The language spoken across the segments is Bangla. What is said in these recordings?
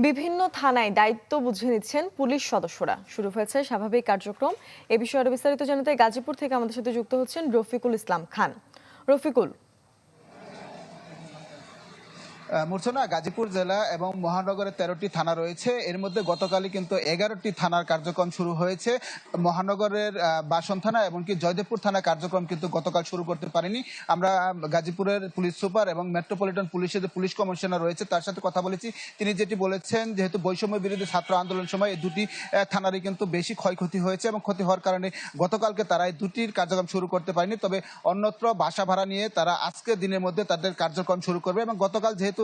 বিভিন্ন থানায় দায়িত্ব বুঝে নিচ্ছেন পুলিশ সদস্যরা। শুরু হয়েছে স্বাভাবিক কার্যক্রম। এ বিষয়ে আরো বিস্তারিত জানাতে গাজীপুর থেকে আমাদের সাথে যুক্ত হচ্ছেন রফিকুল ইসলাম খান। রফিকুল। মূর্ছনা, গাজীপুর জেলা এবং মহানগরের 13টি থানা রয়েছে। এর মধ্যে গতকালই কিন্তু 11টি থানার কার্যক্রম শুরু হয়েছে। মহানগরের বাসন থানা এমনকি জয়দেবপুর থানা কার্যক্রম কিন্তু গতকাল শুরু করতে পারেনি। আমরা গাজীপুরের পুলিশ সুপার এবং মেট্রোপলিটন পুলিশের যে পুলিশ কমিশনার রয়েছে তার সাথে কথা বলেছি। তিনি যেটি বলেছেন, যেহেতু বৈষম্য বিরোধী ছাত্র আন্দোলনের সময় এই দুটি থানারই কিন্তু বেশি ক্ষয়ক্ষতি হয়েছে এবং ক্ষতি হওয়ার কারণে গতকালকে তারা এই দুটির কার্যক্রম শুরু করতে পারেনি। তবে অন্যত্র বাসা ভাড়া নিয়ে তারা আজকের দিনের মধ্যে তাদের কার্যক্রম শুরু করবে। এবং গতকাল যেহেতু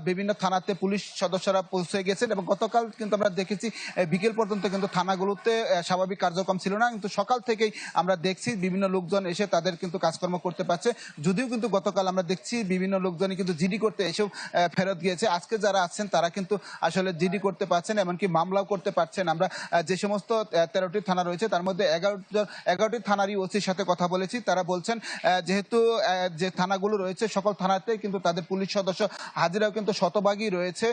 বিভিন্ন থানাতে পুলিশ সদস্যরা পৌঁছে গেছেন এবং গতকাল কিন্তু আমরা দেখেছি বিকেল পর্যন্ত কিন্তু থানাগুলোতে স্বাভাবিক কার্যক্রম ছিল না, কিন্তু সকাল থেকেই আমরা দেখছি বিভিন্ন লোকজন এসে তাদের কিন্তু কাজকর্ম করতে পারছে। যদিও কিন্তু গতকাল আমরা দেখছি বিভিন্ন লোকজনই কিন্তু জিডি করতে এসেও ফেরত গিয়েছে। আজকে যারা আছেন তারা কিন্তু আসলে জিডি করতে পারছেন, এমনকি মামলাও করতে পারছেন। আমরা যে সমস্ত 13টি থানা রয়েছে তার মধ্যে 11টি থানারই ওসির সাথে কথা বলেছি। তারা বলছেন যেহেতু যে থানাগুলো রয়েছে সকল থানাতে কিন্তু তাদের পুলিশ সদস্য হাজিরাও কিন্তু শতভাগই রয়েছে।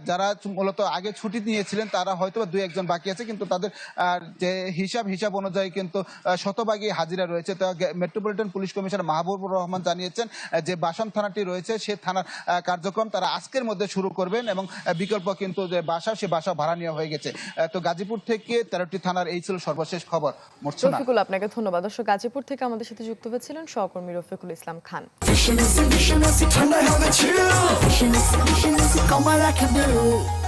যারা মূলত আগে ছুটি নিয়েছিলেন তারা হয়তো দুই একজন বাকি আছে, কিন্তু তাদের যে হিসাব অনুযায়ী কিন্তু শতভাগই হাজিরা রয়েছে। তো metropolitan police commissioner Mahbubur Rahman জানিয়েছেন যে বাসন থানাটি রয়েছে সে থানার কার্যক্রম তারা আজকের মধ্যে শুরু করবেন এবং বিকল্প কিন্তু যে সে বাসা ভাড়া নেওয়া হয়ে গেছে। তো গাজীপুর থেকে 13টি থানার এই ছিল সর্বশেষ খবর। রফিকুল, আপনাকে ধন্যবাদ। দর্শক, গাজীপুর থেকে আমাদের সাথে যুক্ত হয়েছিলেন সহকর্মী Rafiqul Islam Khan. Vision is a vision, I see, turn the heaven chill. Vision is a vision, I see, come on, I can do.